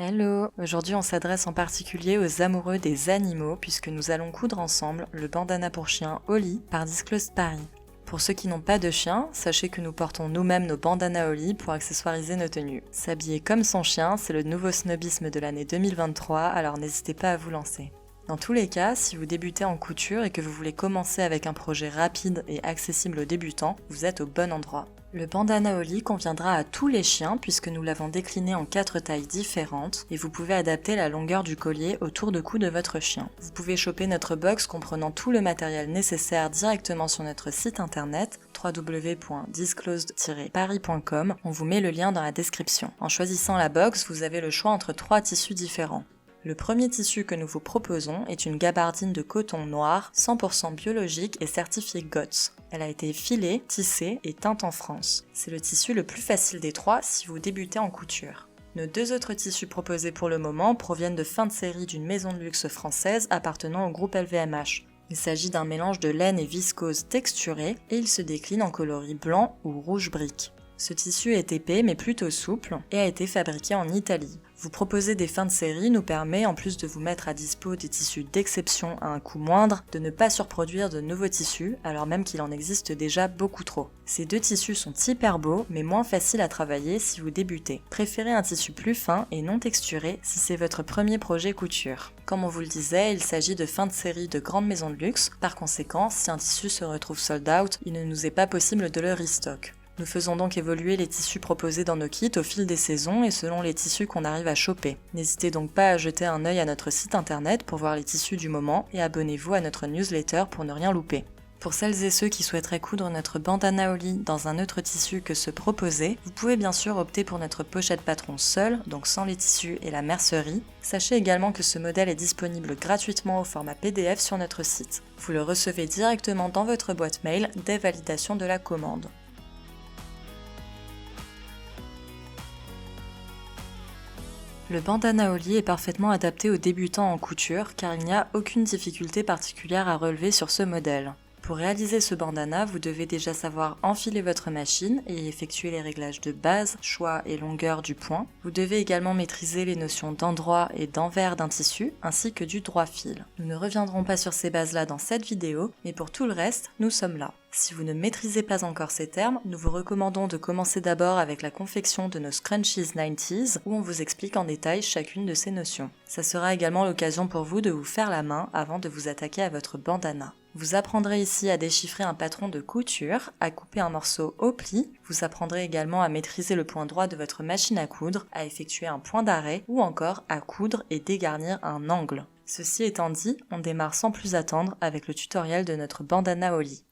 Hello! Aujourd'hui on s'adresse en particulier aux amoureux des animaux puisque nous allons coudre ensemble le bandana pour chien Oli par Disclosed Paris. Pour ceux qui n'ont pas de chien, sachez que nous portons nous-mêmes nos bandanas Oli pour accessoiriser nos tenues. S'habiller comme son chien, c'est le nouveau snobisme de l'année 2023, alors n'hésitez pas à vous lancer. Dans tous les cas, si vous débutez en couture et que vous voulez commencer avec un projet rapide et accessible aux débutants, vous êtes au bon endroit. Le bandana Oli conviendra à tous les chiens puisque nous l'avons décliné en 4 tailles différentes et vous pouvez adapter la longueur du collier au tour de cou de votre chien. Vous pouvez choper notre box comprenant tout le matériel nécessaire directement sur notre site internet www.disclosed-paris.com. On vous met le lien dans la description. En choisissant la box, vous avez le choix entre 3 tissus différents. Le premier tissu que nous vous proposons est une gabardine de coton noir, 100% biologique et certifiée GOTS. Elle a été filée, tissée et teinte en France. C'est le tissu le plus facile des 3 si vous débutez en couture. Nos 2 autres tissus proposés pour le moment proviennent de fin de série d'une maison de luxe française appartenant au groupe LVMH. Il s'agit d'un mélange de laine et viscose texturée et il se décline en coloris blanc ou rouge brique. Ce tissu est épais mais plutôt souple et a été fabriqué en Italie. Vous proposer des fins de série nous permet, en plus de vous mettre à dispo des tissus d'exception à un coût moindre, de ne pas surproduire de nouveaux tissus, alors même qu'il en existe déjà beaucoup trop. Ces 2 tissus sont hyper beaux, mais moins faciles à travailler si vous débutez. Préférez un tissu plus fin et non texturé si c'est votre premier projet couture. Comme on vous le disait, il s'agit de fins de série de grandes maisons de luxe, par conséquent, si un tissu se retrouve sold out, il ne nous est pas possible de le restock. Nous faisons donc évoluer les tissus proposés dans nos kits au fil des saisons et selon les tissus qu'on arrive à choper. N'hésitez donc pas à jeter un œil à notre site internet pour voir les tissus du moment et abonnez-vous à notre newsletter pour ne rien louper. Pour celles et ceux qui souhaiteraient coudre notre bandana Oli dans un autre tissu que ce proposé, vous pouvez bien sûr opter pour notre pochette patron seule, donc sans les tissus et la mercerie. Sachez également que ce modèle est disponible gratuitement au format PDF sur notre site. Vous le recevez directement dans votre boîte mail dès validation de la commande. Le bandana Oli est parfaitement adapté aux débutants en couture car il n'y a aucune difficulté particulière à relever sur ce modèle. Pour réaliser ce bandana, vous devez déjà savoir enfiler votre machine et effectuer les réglages de base, choix et longueur du point. Vous devez également maîtriser les notions d'endroit et d'envers d'un tissu ainsi que du droit fil. Nous ne reviendrons pas sur ces bases-là dans cette vidéo, mais pour tout le reste, nous sommes là. Si vous ne maîtrisez pas encore ces termes, nous vous recommandons de commencer d'abord avec la confection de nos Scrunchies 90s où on vous explique en détail chacune de ces notions. Ça sera également l'occasion pour vous de vous faire la main avant de vous attaquer à votre bandana. Vous apprendrez ici à déchiffrer un patron de couture, à couper un morceau au pli, vous apprendrez également à maîtriser le point droit de votre machine à coudre, à effectuer un point d'arrêt ou encore à coudre et dégarnir un angle. Ceci étant dit, on démarre sans plus attendre avec le tutoriel de notre bandana Oli.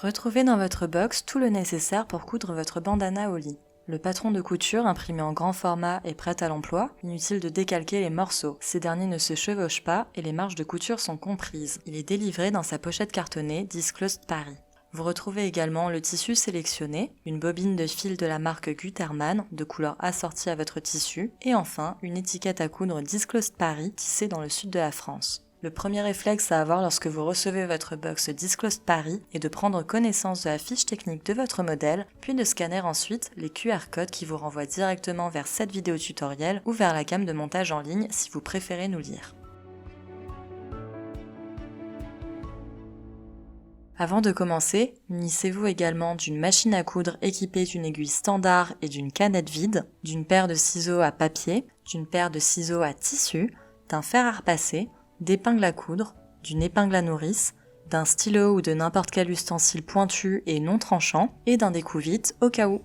Retrouvez dans votre box tout le nécessaire pour coudre votre bandana Oli. Le patron de couture imprimé en grand format est prêt à l'emploi, inutile de décalquer les morceaux. Ces derniers ne se chevauchent pas et les marges de couture sont comprises. Il est délivré dans sa pochette cartonnée Disclosed Paris. Vous retrouvez également le tissu sélectionné, une bobine de fil de la marque Gutermann de couleur assortie à votre tissu et enfin une étiquette à coudre Disclosed Paris tissée dans le sud de la France. Le premier réflexe à avoir lorsque vous recevez votre box Disclosed Paris est de prendre connaissance de la fiche technique de votre modèle, puis de scanner ensuite les QR codes qui vous renvoient directement vers cette vidéo tutoriel ou vers la cam de montage en ligne si vous préférez nous lire. Avant de commencer, munissez-vous également d'une machine à coudre équipée d'une aiguille standard et d'une canette vide, d'une paire de ciseaux à papier, d'une paire de ciseaux à tissu, d'un fer à repasser, d'épingles à coudre, d'une épingle à nourrice, d'un stylo ou de n'importe quel ustensile pointu et non tranchant, et d'un découvite au cas où.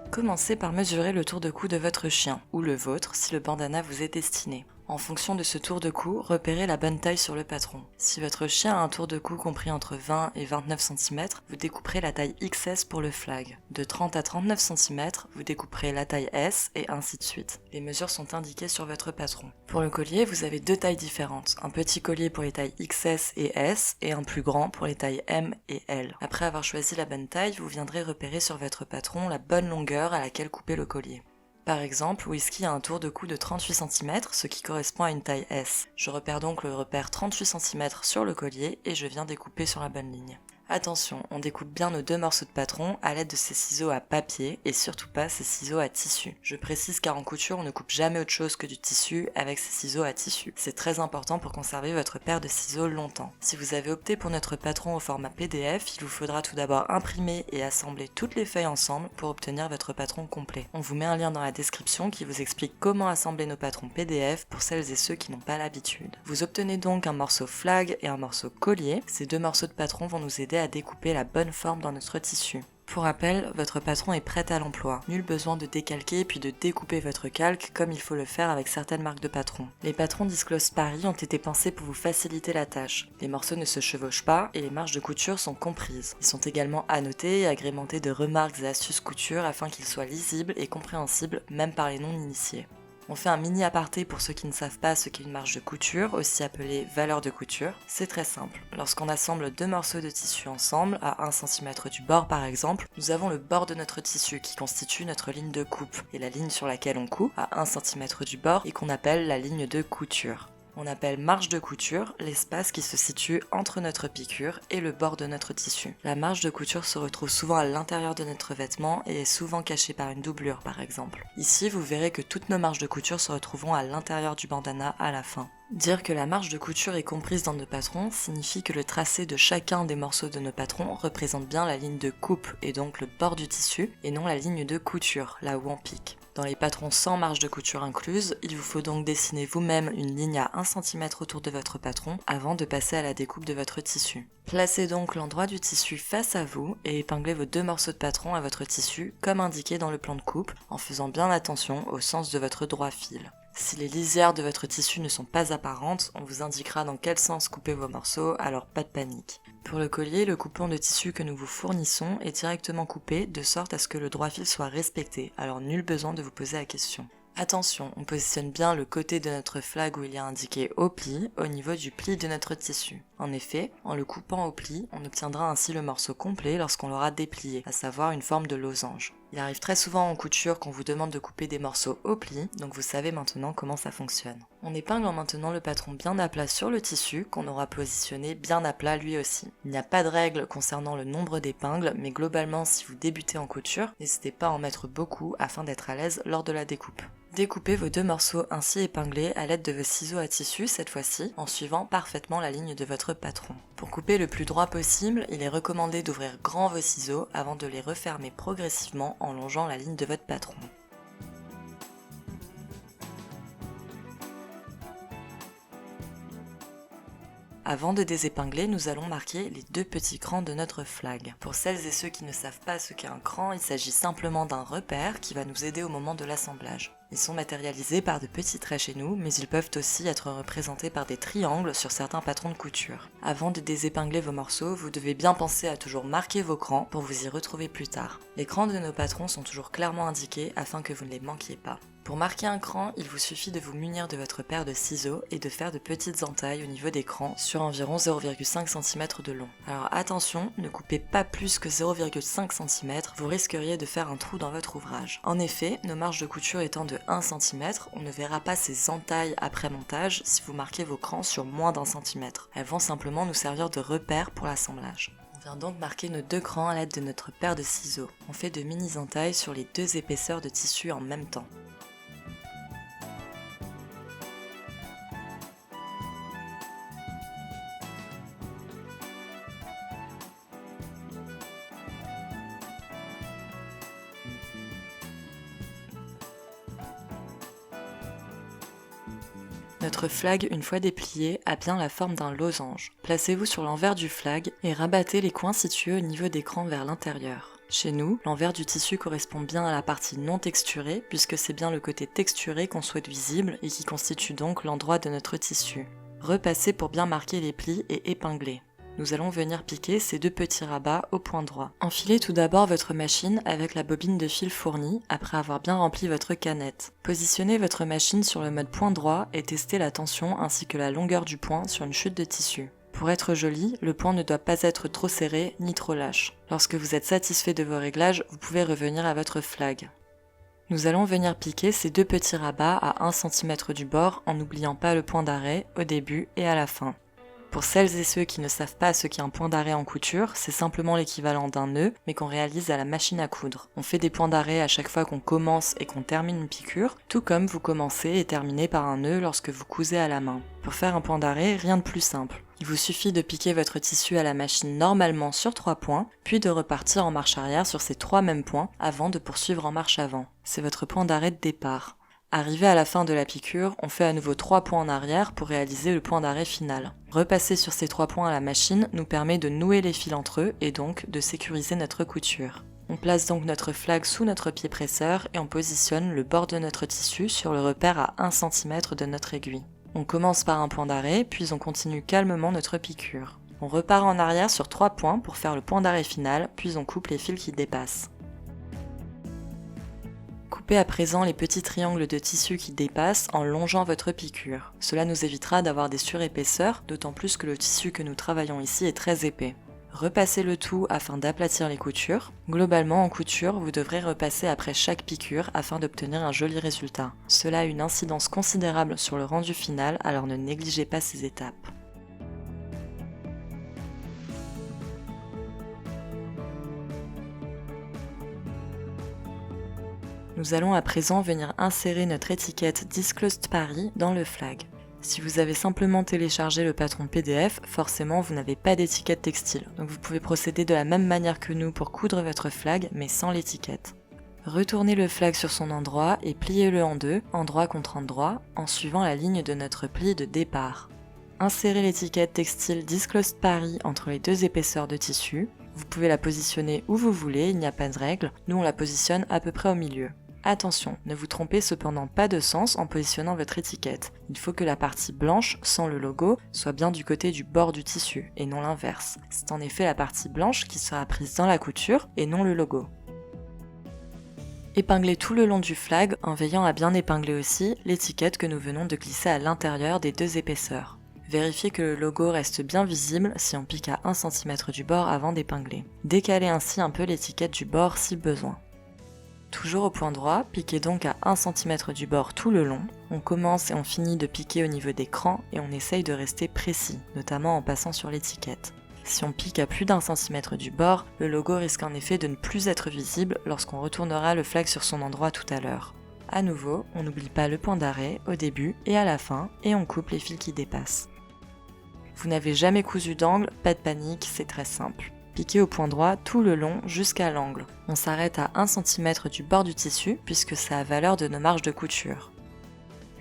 Commencez par mesurer le tour de cou de votre chien, ou le vôtre si le bandana vous est destiné. En fonction de ce tour de cou, repérez la bonne taille sur le patron. Si votre chien a un tour de cou compris entre 20 et 29 cm, vous découperez la taille XS pour le flag. De 30 à 39 cm, vous découperez la taille S et ainsi de suite. Les mesures sont indiquées sur votre patron. Pour le collier, vous avez 2 tailles différentes. Un petit collier pour les tailles XS et S et un plus grand pour les tailles M et L. Après avoir choisi la bonne taille, vous viendrez repérer sur votre patron la bonne longueur à laquelle couper le collier. Par exemple, Whisky a un tour de cou de 38 cm, ce qui correspond à une taille S. Je repère donc le repère 38 cm sur le collier et je viens découper sur la bonne ligne. Attention, on découpe bien nos 2 morceaux de patron à l'aide de ces ciseaux à papier et surtout pas ces ciseaux à tissu. Je précise car en couture on ne coupe jamais autre chose que du tissu avec ces ciseaux à tissu. C'est très important pour conserver votre paire de ciseaux longtemps. Si vous avez opté pour notre patron au format PDF, il vous faudra tout d'abord imprimer et assembler toutes les feuilles ensemble pour obtenir votre patron complet. On vous met un lien dans la description qui vous explique comment assembler nos patrons PDF pour celles et ceux qui n'ont pas l'habitude. Vous obtenez donc un morceau flag et un morceau collier. Ces 2 morceaux de patron vont nous aider à découper la bonne forme dans notre tissu. Pour rappel, votre patron est prêt à l'emploi. Nul besoin de décalquer puis de découper votre calque comme il faut le faire avec certaines marques de patrons. Les patrons Disclose Paris ont été pensés pour vous faciliter la tâche. Les morceaux ne se chevauchent pas et les marges de couture sont comprises. Ils sont également annotés et agrémentés de remarques et astuces couture afin qu'ils soient lisibles et compréhensibles même par les non-initiés. On fait un mini aparté pour ceux qui ne savent pas ce qu'est une marge de couture, aussi appelée valeur de couture. C'est très simple. Lorsqu'on assemble 2 morceaux de tissu ensemble, à 1 cm du bord par exemple, nous avons le bord de notre tissu qui constitue notre ligne de coupe, et la ligne sur laquelle on coud, à 1 cm du bord, et qu'on appelle la ligne de couture. On appelle marge de couture l'espace qui se situe entre notre piqûre et le bord de notre tissu. La marge de couture se retrouve souvent à l'intérieur de notre vêtement et est souvent cachée par une doublure par exemple. Ici, vous verrez que toutes nos marges de couture se retrouveront à l'intérieur du bandana à la fin. Dire que la marge de couture est comprise dans nos patrons signifie que le tracé de chacun des morceaux de nos patrons représente bien la ligne de coupe et donc le bord du tissu et non la ligne de couture, là où on pique. Dans les patrons sans marge de couture incluse, il vous faut donc dessiner vous-même une ligne à 1 cm autour de votre patron avant de passer à la découpe de votre tissu. Placez donc l'endroit du tissu face à vous et épinglez vos 2 morceaux de patron à votre tissu comme indiqué dans le plan de coupe en faisant bien attention au sens de votre droit fil. Si les lisières de votre tissu ne sont pas apparentes, on vous indiquera dans quel sens couper vos morceaux, alors pas de panique. Pour le collier, le coupon de tissu que nous vous fournissons est directement coupé de sorte à ce que le droit fil soit respecté, alors nul besoin de vous poser la question. Attention, on positionne bien le côté de notre flag où il y a indiqué au pli, au niveau du pli de notre tissu. En effet, en le coupant au pli, on obtiendra ainsi le morceau complet lorsqu'on l'aura déplié, à savoir une forme de losange. Il arrive très souvent en couture qu'on vous demande de couper des morceaux au pli, donc vous savez maintenant comment ça fonctionne. On épingle en maintenant le patron bien à plat sur le tissu, qu'on aura positionné bien à plat lui aussi. Il n'y a pas de règle concernant le nombre d'épingles, mais globalement si vous débutez en couture, n'hésitez pas à en mettre beaucoup afin d'être à l'aise lors de la découpe. Découpez vos 2 morceaux ainsi épinglés à l'aide de vos ciseaux à tissu cette fois-ci, en suivant parfaitement la ligne de votre patron. Pour couper le plus droit possible, il est recommandé d'ouvrir grand vos ciseaux avant de les refermer progressivement en longeant la ligne de votre patron. Avant de désépingler, nous allons marquer les 2 petits crans de notre flag. Pour celles et ceux qui ne savent pas ce qu'est un cran, il s'agit simplement d'un repère qui va nous aider au moment de l'assemblage. Ils sont matérialisés par de petits traits chez nous, mais ils peuvent aussi être représentés par des triangles sur certains patrons de couture. Avant de désépingler vos morceaux, vous devez bien penser à toujours marquer vos crans pour vous y retrouver plus tard. Les crans de nos patrons sont toujours clairement indiqués afin que vous ne les manquiez pas. Pour marquer un cran, il vous suffit de vous munir de votre paire de ciseaux et de faire de petites entailles au niveau des crans sur environ 0,5 cm de long. Alors attention, ne coupez pas plus que 0,5 cm, vous risqueriez de faire un trou dans votre ouvrage. En effet, nos marges de couture étant de 1 cm, on ne verra pas ces entailles après montage si vous marquez vos crans sur moins d'1 cm. Elles vont simplement nous servir de repère pour l'assemblage. On vient donc marquer nos 2 crans à l'aide de notre paire de ciseaux. On fait de mini entailles sur les 2 épaisseurs de tissu en même temps. Notre flag, une fois déplié, a bien la forme d'un losange. Placez-vous sur l'envers du flag et rabattez les coins situés au niveau des crans vers l'intérieur. Chez nous, l'envers du tissu correspond bien à la partie non texturée, puisque c'est bien le côté texturé qu'on souhaite visible et qui constitue donc l'endroit de notre tissu. Repassez pour bien marquer les plis et épingler. Nous allons venir piquer ces 2 petits rabats au point droit. Enfilez tout d'abord votre machine avec la bobine de fil fournie après avoir bien rempli votre canette. Positionnez votre machine sur le mode point droit et testez la tension ainsi que la longueur du point sur une chute de tissu. Pour être joli, le point ne doit pas être trop serré ni trop lâche. Lorsque vous êtes satisfait de vos réglages, vous pouvez revenir à votre flag. Nous allons venir piquer ces 2 petits rabats à 1 cm du bord en n'oubliant pas le point d'arrêt au début et à la fin. Pour celles et ceux qui ne savent pas ce qu'est un point d'arrêt en couture, c'est simplement l'équivalent d'un nœud, mais qu'on réalise à la machine à coudre. On fait des points d'arrêt à chaque fois qu'on commence et qu'on termine une piqûre, tout comme vous commencez et terminez par un nœud lorsque vous cousez à la main. Pour faire un point d'arrêt, rien de plus simple. Il vous suffit de piquer votre tissu à la machine normalement sur 3 points, puis de repartir en marche arrière sur ces 3 mêmes points avant de poursuivre en marche avant. C'est votre point d'arrêt de départ. Arrivé à la fin de la piqûre, on fait à nouveau 3 points en arrière pour réaliser le point d'arrêt final. Repasser sur ces 3 points à la machine nous permet de nouer les fils entre eux et donc de sécuriser notre couture. On place donc notre flag sous notre pied presseur et on positionne le bord de notre tissu sur le repère à 1 cm de notre aiguille. On commence par un point d'arrêt, puis on continue calmement notre piqûre. On repart en arrière sur 3 points pour faire le point d'arrêt final, puis on coupe les fils qui dépassent. Coupez à présent les petits triangles de tissu qui dépassent en longeant votre piqûre. Cela nous évitera d'avoir des surépaisseurs, d'autant plus que le tissu que nous travaillons ici est très épais. Repassez le tout afin d'aplatir les coutures. Globalement, en couture, vous devrez repasser après chaque piqûre afin d'obtenir un joli résultat. Cela a une incidence considérable sur le rendu final, alors ne négligez pas ces étapes. Nous allons à présent venir insérer notre étiquette Disclosed Paris dans le flag. Si vous avez simplement téléchargé le patron PDF, forcément vous n'avez pas d'étiquette textile, donc vous pouvez procéder de la même manière que nous pour coudre votre flag, mais sans l'étiquette. Retournez le flag sur son endroit et pliez-le en deux, endroit contre endroit, en suivant la ligne de notre pli de départ. Insérez l'étiquette textile Disclosed Paris entre les 2 épaisseurs de tissu. Vous pouvez la positionner où vous voulez, il n'y a pas de règle, nous on la positionne à peu près au milieu. Attention, ne vous trompez cependant pas de sens en positionnant votre étiquette. Il faut que la partie blanche, sans le logo, soit bien du côté du bord du tissu, et non l'inverse. C'est en effet la partie blanche qui sera prise dans la couture, et non le logo. Épinglez tout le long du flag en veillant à bien épingler aussi l'étiquette que nous venons de glisser à l'intérieur des 2 épaisseurs. Vérifiez que le logo reste bien visible si on pique à 1 cm du bord avant d'épingler. Décalez ainsi un peu l'étiquette du bord si besoin. Toujours au point droit, piquez donc à 1 cm du bord tout le long. On commence et on finit de piquer au niveau des crans et on essaye de rester précis, notamment en passant sur l'étiquette. Si on pique à plus d'1 cm du bord, le logo risque en effet de ne plus être visible lorsqu'on retournera le flag sur son endroit tout à l'heure. À nouveau, on n'oublie pas le point d'arrêt au début et à la fin et on coupe les fils qui dépassent. Vous n'avez jamais cousu d'angle, pas de panique, c'est très simple. Piquez au point droit tout le long jusqu'à l'angle. On s'arrête à 1 cm du bord du tissu puisque ça a valeur de nos marges de couture.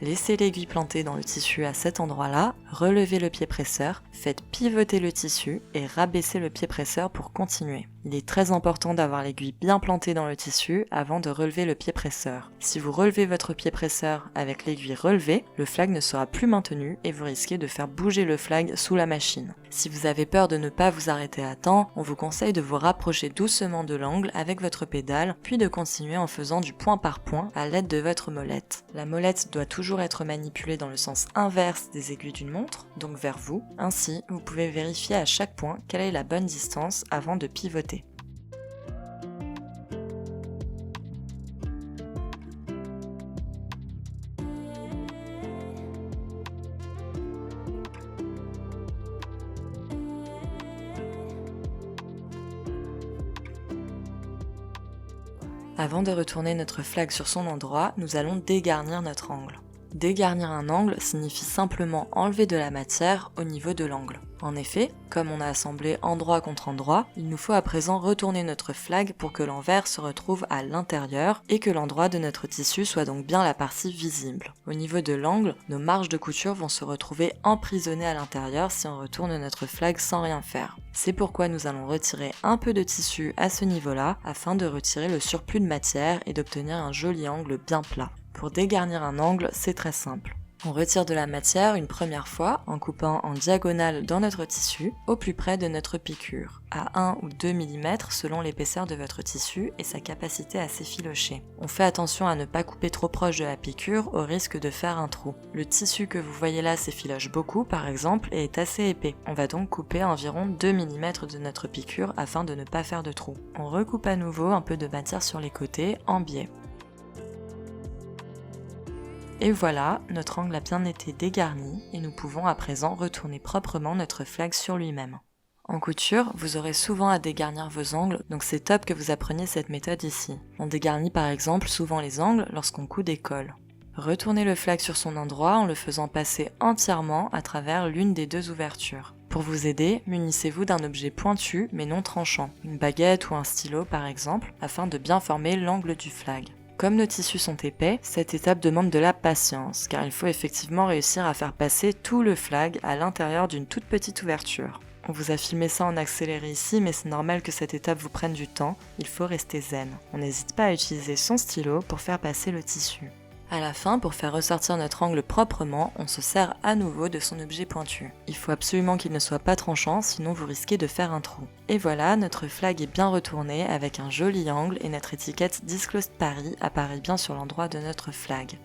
Laissez l'aiguille plantée dans le tissu à cet endroit-là, relevez le pied presseur, faites pivoter le tissu et rabaissez le pied presseur pour continuer. Il est très important d'avoir l'aiguille bien plantée dans le tissu avant de relever le pied presseur. Si vous relevez votre pied presseur avec l'aiguille relevée, le flag ne sera plus maintenu et vous risquez de faire bouger le flag sous la machine. Si vous avez peur de ne pas vous arrêter à temps, on vous conseille de vous rapprocher doucement de l'angle avec votre pédale, puis de continuer en faisant du point par point à l'aide de votre molette. La molette doit toujours être manipulée dans le sens inverse des aiguilles d'une montre, donc vers vous. Ainsi, vous pouvez vérifier à chaque point quelle est la bonne distance avant de pivoter. Avant de retourner notre flag sur son endroit, nous allons dégarnir notre angle. Dégarnir un angle signifie simplement enlever de la matière au niveau de l'angle. En effet, comme on a assemblé endroit contre endroit, il nous faut à présent retourner notre flag pour que l'envers se retrouve à l'intérieur et que l'endroit de notre tissu soit donc bien la partie visible. Au niveau de l'angle, nos marges de couture vont se retrouver emprisonnées à l'intérieur si on retourne notre flag sans rien faire. C'est pourquoi nous allons retirer un peu de tissu à ce niveau-là afin de retirer le surplus de matière et d'obtenir un joli angle bien plat. Pour dégarnir un angle, c'est très simple. On retire de la matière une première fois en coupant en diagonale dans notre tissu au plus près de notre piqûre, à 1 ou 2 mm selon l'épaisseur de votre tissu et sa capacité à s'effilocher. On fait attention à ne pas couper trop proche de la piqûre au risque de faire un trou. Le tissu que vous voyez là s'effiloche beaucoup par exemple et est assez épais. On va donc couper environ 2 mm de notre piqûre afin de ne pas faire de trou. On recoupe à nouveau un peu de matière sur les côtés en biais. Et voilà, notre angle a bien été dégarni et nous pouvons à présent retourner proprement notre flag sur lui-même. En couture, vous aurez souvent à dégarnir vos angles, donc c'est top que vous appreniez cette méthode ici. On dégarnit par exemple souvent les angles lorsqu'on coud des cols. Retournez le flag sur son endroit en le faisant passer entièrement à travers l'une des deux ouvertures. Pour vous aider, munissez-vous d'un objet pointu mais non tranchant, une baguette ou un stylo par exemple, afin de bien former l'angle du flag. Comme nos tissus sont épais, cette étape demande de la patience, car il faut effectivement réussir à faire passer tout le flag à l'intérieur d'une toute petite ouverture. On vous a filmé ça en accéléré ici, mais c'est normal que cette étape vous prenne du temps, il faut rester zen. On n'hésite pas à utiliser son stylo pour faire passer le tissu. À la fin, pour faire ressortir notre angle proprement, on se sert à nouveau de son objet pointu. Il faut absolument qu'il ne soit pas tranchant, sinon vous risquez de faire un trou. Et voilà, notre flag est bien retourné avec un joli angle et notre étiquette Disclosed Paris apparaît bien sur l'endroit de notre flag.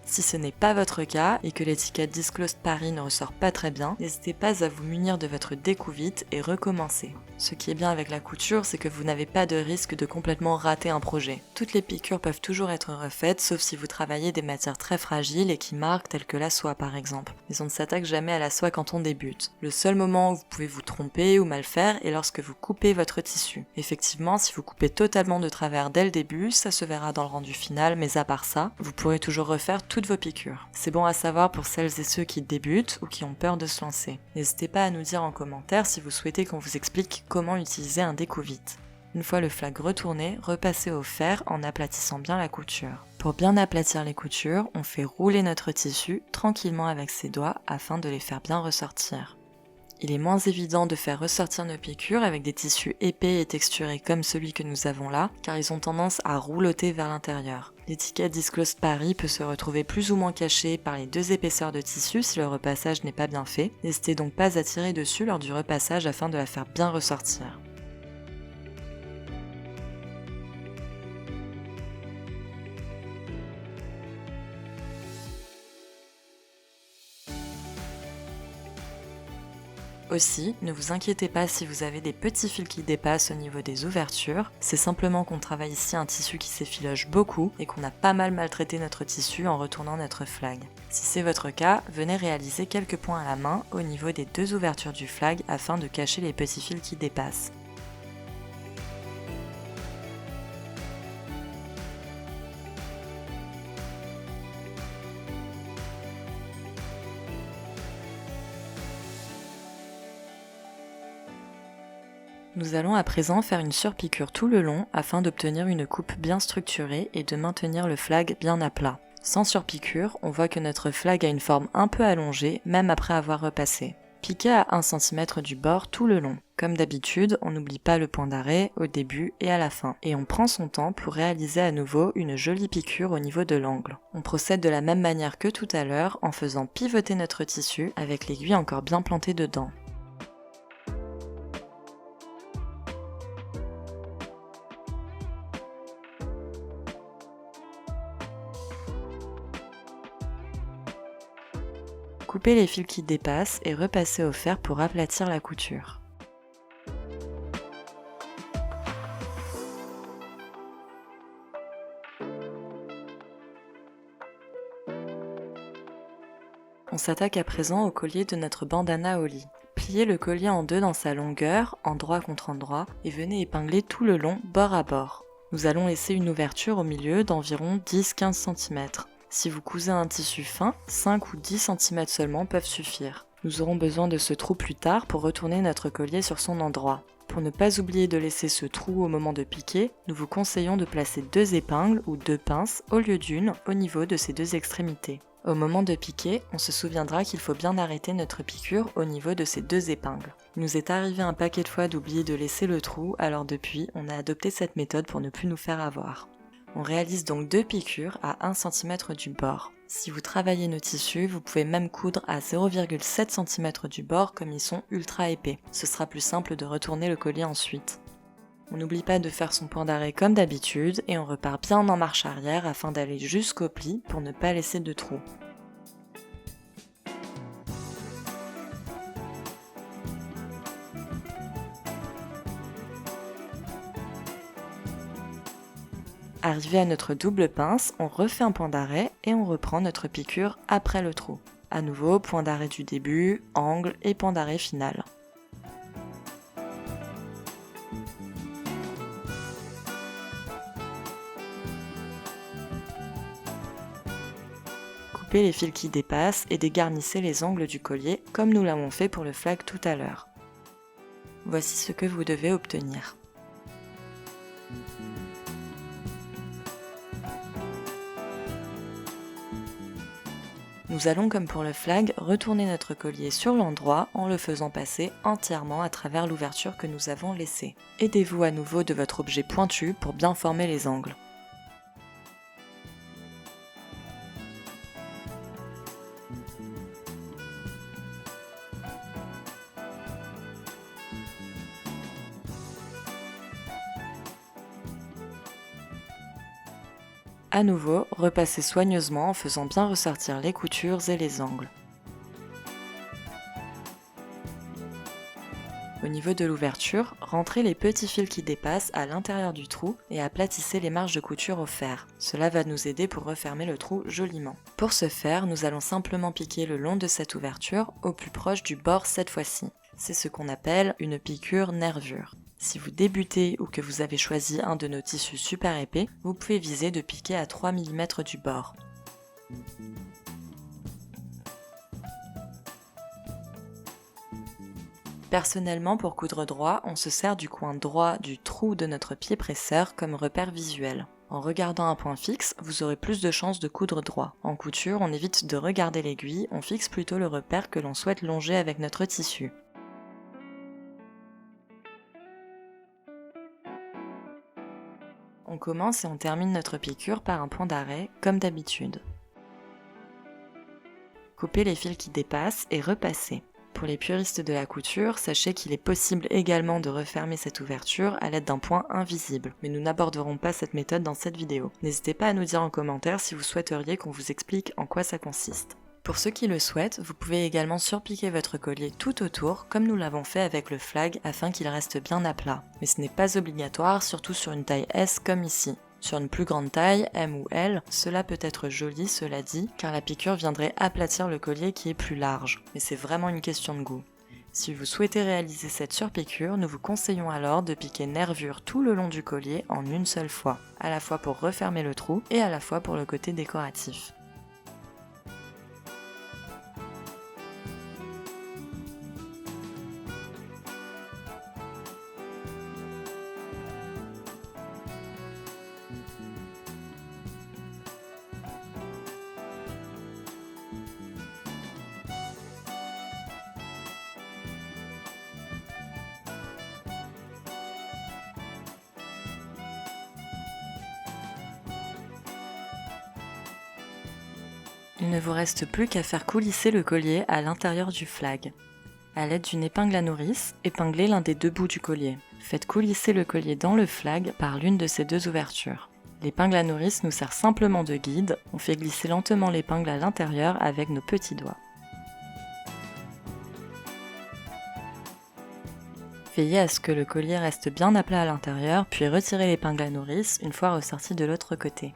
Si ce n'est pas votre cas et que l'étiquette Disclosed Paris ne ressort pas très bien, n'hésitez pas à vous munir de votre découvite et recommencer. Ce qui est bien avec la couture, c'est que vous n'avez pas de risque de complètement rater un projet. Toutes les piqûres peuvent toujours être refaites, sauf si vous travaillez des matières très fragiles et qui marquent, telles que la soie par exemple. Mais on ne s'attaque jamais à la soie quand on débute. Le seul moment où vous pouvez vous tromper ou mal faire est lorsque vous coupez votre tissu. Effectivement, si vous coupez totalement de travers dès le début, ça se verra dans le rendu final, mais à part ça, vous pourrez toujours refaire toutes vos piqûres. C'est bon à savoir pour celles et ceux qui débutent ou qui ont peur de se lancer. N'hésitez pas à nous dire en commentaire si vous souhaitez qu'on vous explique comment utiliser un découvite. Une fois le flag retourné, repassez au fer en aplatissant bien la couture. Pour bien aplatir les coutures, on fait rouler notre tissu tranquillement avec ses doigts afin de les faire bien ressortir. Il est moins évident de faire ressortir nos piqûres avec des tissus épais et texturés comme celui que nous avons là, car ils ont tendance à roulotter vers l'intérieur. L'étiquette Disclosed Paris peut se retrouver plus ou moins cachée par les deux épaisseurs de tissu si le repassage n'est pas bien fait. N'hésitez donc pas à tirer dessus lors du repassage afin de la faire bien ressortir. Aussi, ne vous inquiétez pas si vous avez des petits fils qui dépassent au niveau des ouvertures, c'est simplement qu'on travaille ici un tissu qui s'effiloche beaucoup et qu'on a pas mal maltraité notre tissu en retournant notre flag. Si c'est votre cas, venez réaliser quelques points à la main au niveau des deux ouvertures du flag afin de cacher les petits fils qui dépassent. Nous allons à présent faire une surpiqûre tout le long afin d'obtenir une coupe bien structurée et de maintenir le flag bien à plat. Sans surpiqûre, on voit que notre flag a une forme un peu allongée même après avoir repassé. Piquez à 1 cm du bord tout le long. Comme d'habitude, on n'oublie pas le point d'arrêt au début et à la fin. Et on prend son temps pour réaliser à nouveau une jolie piqûre au niveau de l'angle. On procède de la même manière que tout à l'heure en faisant pivoter notre tissu avec l'aiguille encore bien plantée dedans. Coupez les fils qui dépassent et repassez au fer pour aplatir la couture. On s'attaque à présent au collier de notre bandana au lit. Pliez le collier en deux dans sa longueur, endroit contre endroit, et venez épingler tout le long, bord à bord. Nous allons laisser une ouverture au milieu d'environ 10-15 cm. Si vous cousez un tissu fin, 5 ou 10 cm seulement peuvent suffire. Nous aurons besoin de ce trou plus tard pour retourner notre collier sur son endroit. Pour ne pas oublier de laisser ce trou au moment de piquer, nous vous conseillons de placer 2 épingles ou 2 pinces au lieu d'une au niveau de ces 2 extrémités. Au moment de piquer, on se souviendra qu'il faut bien arrêter notre piqûre au niveau de ces 2 épingles. Il nous est arrivé un paquet de fois d'oublier de laisser le trou, alors depuis, on a adopté cette méthode pour ne plus nous faire avoir. On réalise donc 2 piqûres à 1 cm du bord. Si vous travaillez nos tissus, vous pouvez même coudre à 0,7 cm du bord comme ils sont ultra épais. Ce sera plus simple de retourner le collier ensuite. On n'oublie pas de faire son point d'arrêt comme d'habitude et on repart bien en marche arrière afin d'aller jusqu'au pli pour ne pas laisser de trou. À Arrivé à notre double pince, on refait un point d'arrêt et on reprend notre piqûre après le trou. À nouveau, point d'arrêt du début, angle et point d'arrêt final. Coupez les fils qui dépassent et dégarnissez les angles du collier comme nous l'avons fait pour le flag tout à l'heure. Voici ce que vous devez obtenir. Nous allons, comme pour le flag, retourner notre collier sur l'endroit en le faisant passer entièrement à travers l'ouverture que nous avons laissée. Aidez-vous à nouveau de votre objet pointu pour bien former les angles. À nouveau, repassez soigneusement en faisant bien ressortir les coutures et les angles. Au niveau de l'ouverture, rentrez les petits fils qui dépassent à l'intérieur du trou et aplatissez les marges de couture au fer. Cela va nous aider pour refermer le trou joliment. Pour ce faire, nous allons simplement piquer le long de cette ouverture au plus proche du bord cette fois-ci. C'est ce qu'on appelle une piqûre nervure. Si vous débutez ou que vous avez choisi un de nos tissus super épais, vous pouvez viser de piquer à 3 mm du bord. Personnellement, pour coudre droit, on se sert du coin droit du trou de notre pied presseur comme repère visuel. En regardant un point fixe, vous aurez plus de chances de coudre droit. En couture, on évite de regarder l'aiguille, on fixe plutôt le repère que l'on souhaite longer avec notre tissu. On commence et on termine notre piqûre par un point d'arrêt, comme d'habitude. Coupez les fils qui dépassent et repassez. Pour les puristes de la couture, sachez qu'il est possible également de refermer cette ouverture à l'aide d'un point invisible, mais nous n'aborderons pas cette méthode dans cette vidéo. N'hésitez pas à nous dire en commentaire si vous souhaiteriez qu'on vous explique en quoi ça consiste. Pour ceux qui le souhaitent, vous pouvez également surpiquer votre collier tout autour, comme nous l'avons fait avec le flag, afin qu'il reste bien à plat. Mais ce n'est pas obligatoire, surtout sur une taille S comme ici. Sur une plus grande taille, M ou L, cela peut être joli, cela dit, car la piqûre viendrait aplatir le collier qui est plus large. Mais c'est vraiment une question de goût. Si vous souhaitez réaliser cette surpiqûre, nous vous conseillons alors de piquer nervure tout le long du collier en une seule fois, à la fois pour refermer le trou et à la fois pour le côté décoratif. Il ne vous reste plus qu'à faire coulisser le collier à l'intérieur du flag. À l'aide d'une épingle à nourrice, épinglez l'un des deux bouts du collier. Faites coulisser le collier dans le flag par l'une de ces deux ouvertures. L'épingle à nourrice nous sert simplement de guide, on fait glisser lentement l'épingle à l'intérieur avec nos petits doigts. Veillez à ce que le collier reste bien à plat à l'intérieur, puis retirez l'épingle à nourrice une fois ressorti de l'autre côté.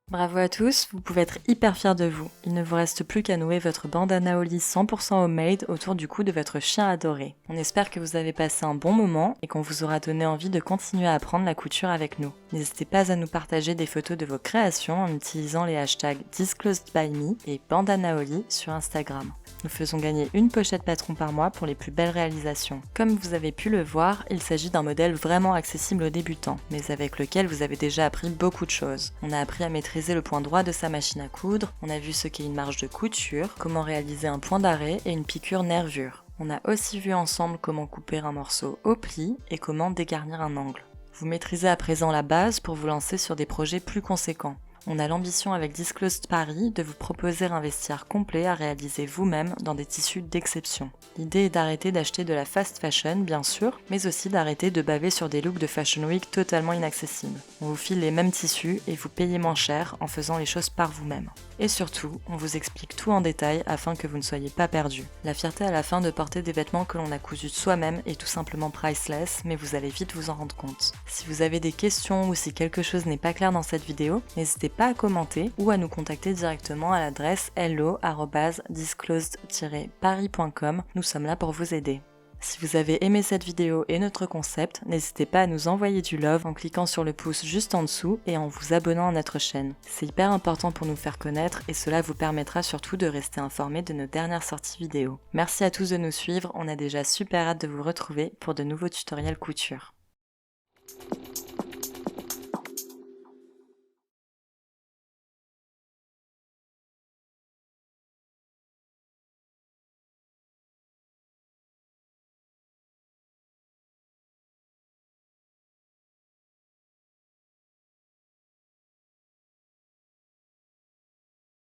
Bravo à tous, vous pouvez être hyper fiers de vous. Il ne vous reste plus qu'à nouer votre bandana Holly 100% homemade autour du cou de votre chien adoré. On espère que vous avez passé un bon moment et qu'on vous aura donné envie de continuer à apprendre la couture avec nous. N'hésitez pas à nous partager des photos de vos créations en utilisant les hashtags disclosedbyme et bandana Holly sur Instagram. Nous faisons gagner une pochette patron par mois pour les plus belles réalisations. Comme vous avez pu le voir, il s'agit d'un modèle vraiment accessible aux débutants, mais avec lequel vous avez déjà appris beaucoup de choses. On a appris à maîtriser le point droit de sa machine à coudre, on a vu ce qu'est une marge de couture, comment réaliser un point d'arrêt et une piqûre nervure. On a aussi vu ensemble comment couper un morceau au pli et comment dégarnir un angle. Vous maîtrisez à présent la base pour vous lancer sur des projets plus conséquents. On a l'ambition avec Disclosed Paris de vous proposer un vestiaire complet à réaliser vous-même dans des tissus d'exception. L'idée est d'arrêter d'acheter de la fast fashion, bien sûr, mais aussi d'arrêter de baver sur des looks de Fashion Week totalement inaccessibles. On vous file les mêmes tissus et vous payez moins cher en faisant les choses par vous-même. Et surtout, on vous explique tout en détail afin que vous ne soyez pas perdus. La fierté à la fin de porter des vêtements que l'on a cousus soi-même est tout simplement priceless, mais vous allez vite vous en rendre compte. Si vous avez des questions ou si quelque chose n'est pas clair dans cette vidéo, n'hésitez pas à commenter ou à nous contacter directement à l'adresse hello@disclosed-paris.com. Nous sommes là pour vous aider. Si vous avez aimé cette vidéo et notre concept, n'hésitez pas à nous envoyer du love en cliquant sur le pouce juste en dessous et en vous abonnant à notre chaîne. C'est hyper important pour nous faire connaître et cela vous permettra surtout de rester informé de nos dernières sorties vidéo. Merci à tous de nous suivre, on a déjà super hâte de vous retrouver pour de nouveaux tutoriels couture.